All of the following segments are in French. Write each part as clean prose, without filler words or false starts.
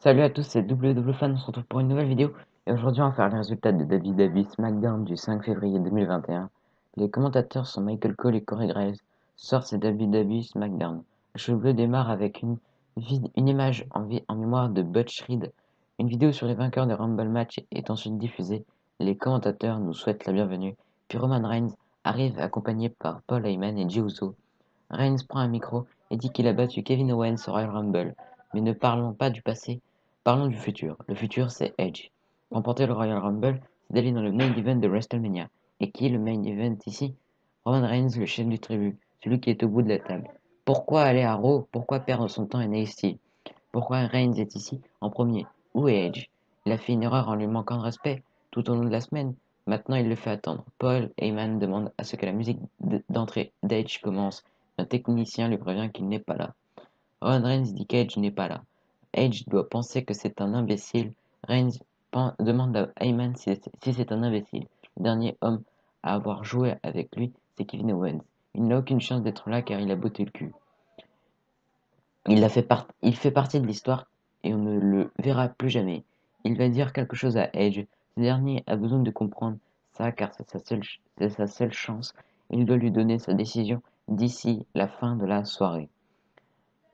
Salut à tous, c'est WWFan, on se retrouve pour une nouvelle vidéo et aujourd'hui on va faire les résultats de WWE SmackDown du 5 février 2021. Les commentateurs sont Michael Cole et Corey Graves. Ce soir c'est WWE SmackDown. Le show bleu démarre avec une image en mémoire de Butch Reed. Une vidéo sur les vainqueurs des Rumble Match est ensuite diffusée. Les commentateurs nous souhaitent la bienvenue. Puis Roman Reigns arrive accompagné par Paul Heyman et Jey Uso. Reigns prend un micro et dit qu'il a battu Kevin Owens au Royal Rumble. Mais ne parlons pas du passé, parlons du futur. Le futur, c'est Edge. Remporter le Royal Rumble, c'est d'aller dans le main event de WrestleMania. Et qui est le main event ici? Roman Reigns, le chef du tribu, celui qui est au bout de la table. Pourquoi aller à Raw? Pourquoi perdre son temps à NXT? Pourquoi Reigns est ici en premier? Où est Edge? Il a fait une erreur en lui manquant de respect tout au long de la semaine. Maintenant, il le fait attendre. Paul Heyman demande à ce que la musique d'entrée d'Edge commence. Un technicien lui prévient qu'il n'est pas là. Roman Reigns dit qu'Edge n'est pas là. Edge doit penser que c'est un imbécile. Reigns demande à Heyman si c'est un imbécile. Le dernier homme à avoir joué avec lui, c'est Kevin Owens. Il n'a aucune chance d'être là car il a botté le cul. Il fait partie de l'histoire et on ne le verra plus jamais. Il va dire quelque chose à Edge. Ce dernier a besoin de comprendre ça car c'est sa seule chance. Il doit lui donner sa décision d'ici la fin de la soirée.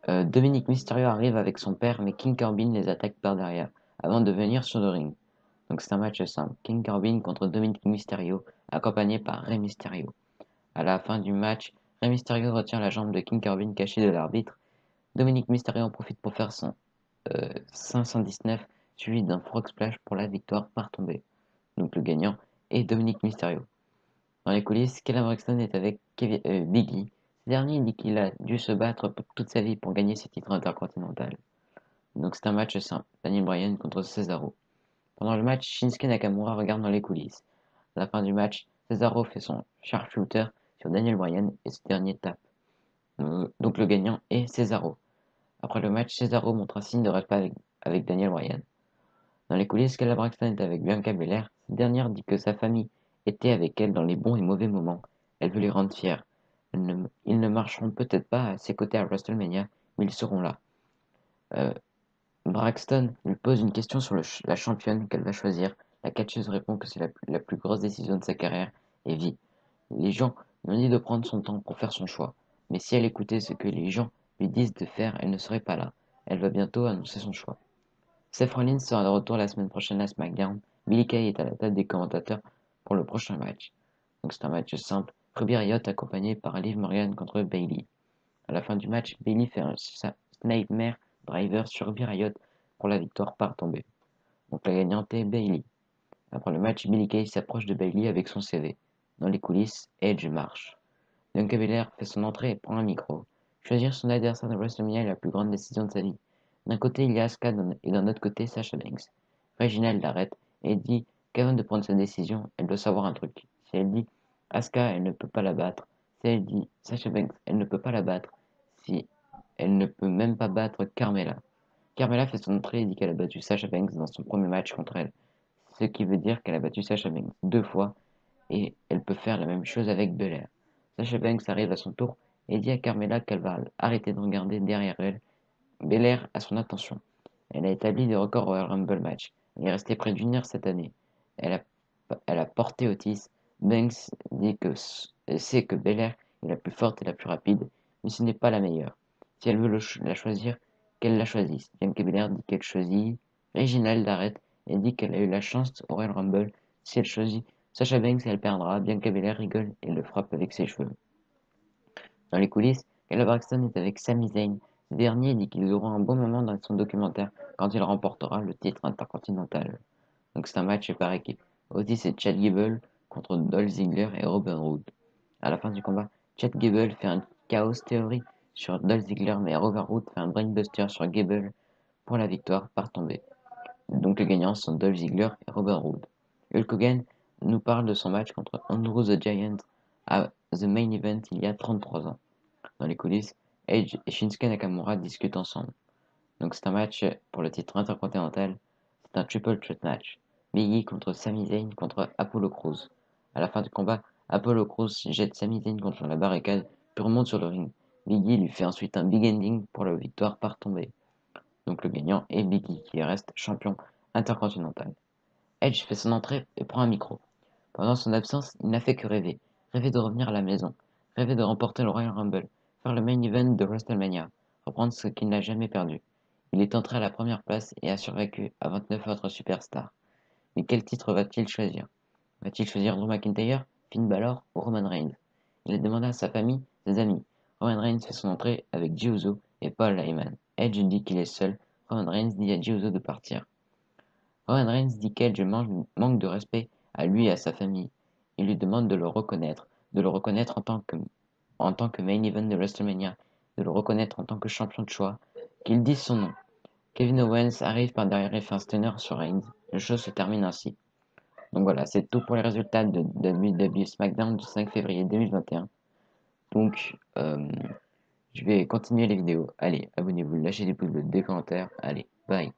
Dominic Mysterio arrive avec son père, mais King Corbin les attaque par derrière, avant de venir sur le ring. Donc c'est un match simple. King Corbin contre Dominic Mysterio, accompagné par Rey Mysterio. À la fin du match, Rey Mysterio retient la jambe de King Corbin cachée de l'arbitre. Dominic Mysterio en profite pour faire son 519, suivi d'un frog splash pour la victoire par tombée. Donc le gagnant est Dominic Mysterio. Dans les coulisses, Kevin Braxton est avec Big E. Ce dernier dit qu'il a dû se battre toute sa vie pour gagner ce titre intercontinental. Donc c'est un match simple, Daniel Bryan contre Cesaro. Pendant le match, Shinsuke Nakamura regarde dans les coulisses. À la fin du match, Cesaro fait son sharpshooter sur Daniel Bryan et ce dernier tape. Donc le gagnant est Cesaro. Après le match, Cesaro montre un signe de respect avec Daniel Bryan. Dans les coulisses, Kayla Braxton est avec Bianca Belair. Cette dernière dit que sa famille était avec elle dans les bons et mauvais moments. Elle veut les rendre fiers. Ils ne marcheront peut-être pas à ses côtés à WrestleMania, mais ils seront là. Euh, Braxton lui pose une question sur la championne qu'elle va choisir. La catcheuse répond que c'est la plus grosse décision de sa carrière et vit. Les gens lui ont dit de prendre son temps pour faire son choix. Mais si elle écoutait ce que les gens lui disent de faire, elle ne serait pas là. Elle va bientôt annoncer son choix. Seth Rollins sera de retour la semaine prochaine à SmackDown. Billie Kay est à la table des commentateurs pour le prochain match. Donc c'est un match simple. Ruby Riott accompagné par Liv Morgan contre Bayley. À la fin du match, Bayley fait un Nightmare Driver sur Ruby Riott pour la victoire par tombée. Donc la gagnante est Bayley. Après le match, Billie Kay s'approche de Bayley avec son CV. Dans les coulisses, Edge marche. Bianca Belair fait son entrée et prend un micro. Choisir son adversaire de WrestleMania est la plus grande décision de sa vie. D'un côté, il y a Asuka et d'un autre côté, Sasha Banks. Reginald l'arrête et dit qu'avant de prendre sa décision, elle doit savoir un truc. Si elle dit Asuka, elle ne peut pas la battre. Si elle dit Sasha Banks, elle ne peut pas la battre. Si elle ne peut même pas battre Carmella. Carmella fait son entrée et dit qu'elle a battu Sasha Banks dans son premier match contre elle. Ce qui veut dire qu'elle a battu Sasha Banks 2 fois et elle peut faire la même chose avec Belair. Sasha Banks arrive à son tour et dit à Carmella qu'elle va arrêter de regarder derrière elle. Belair a son attention. Elle a établi des records au Royal Rumble match. Elle est restée près d'une heure cette année. Elle a, elle a porté Otis. Banks dit que sait que Belair est la plus forte et la plus rapide, mais ce n'est pas la meilleure. Si elle veut la choisir, qu'elle la choisisse. Bianca Belair dit qu'elle choisit. Reginald l'arrête et dit qu'elle a eu la chance au Royal Rumble. Si elle choisit Sasha Banks, elle perdra. Bianca Belair rigole et le frappe avec ses cheveux. Dans les coulisses, Kayla Braxton est avec Sami Zayn. Ce dernier dit qu'ils auront un bon moment dans son documentaire quand il remportera le titre intercontinental. Donc c'est un match par équipe. Otis et Chad Gable contre Dolph Ziggler et Robert Roode. À la fin du combat, Chad Gable fait un Chaos Theory sur Dolph Ziggler, mais Robert Roode fait un Brainbuster sur Gable pour la victoire par tombée. Donc les gagnants sont Dolph Ziggler et Robert Roode. Hulk Hogan nous parle de son match contre Andrew the Giant à The Main Event il y a 33 ans. Dans les coulisses, Edge et Shinsuke Nakamura discutent ensemble. Donc c'est un match pour le titre intercontinental. C'est un triple threat match. Big E contre Sami Zayn contre Apollo Crews. À la fin du combat, Apollo Crews jette Sami Zayn contre la barricade puis remonte sur le ring. Big E lui fait ensuite un big ending pour la victoire par tombée. donc le gagnant, et Biggie qui reste champion intercontinental. Edge fait son entrée et prend un micro. Pendant son absence, il n'a fait que rêver. Rêver de revenir à la maison. Rêver de remporter le Royal Rumble. Faire le main event de WrestleMania. Reprendre ce qu'il n'a jamais perdu. Il est entré à la première place et a survécu à 29 autres superstars. Mais quel titre va-t-il choisir? Va-t-il choisir Drew McIntyre, Finn Balor ou Roman Reigns? Il a demandé à sa famille, ses amis. Roman Reigns fait son entrée avec Jey Uso et Paul Heyman. Edge dit qu'il est seul. Roman Reigns dit à Jey Uso de partir. Roman Reigns dit qu'Edge manque de respect à lui et à sa famille. Il lui demande de le reconnaître en tant que main event de WrestleMania, de le reconnaître en tant que champion de choix, qu'il dise son nom. Kevin Owens arrive par derrière et fait un stunner sur Reigns. Le show se termine ainsi. Donc voilà, c'est tout pour les résultats de WWE SmackDown du 5 février 2021. Donc, je vais continuer les vidéos. Allez, abonnez-vous, lâchez des pouces bleus, des commentaires. Allez, bye.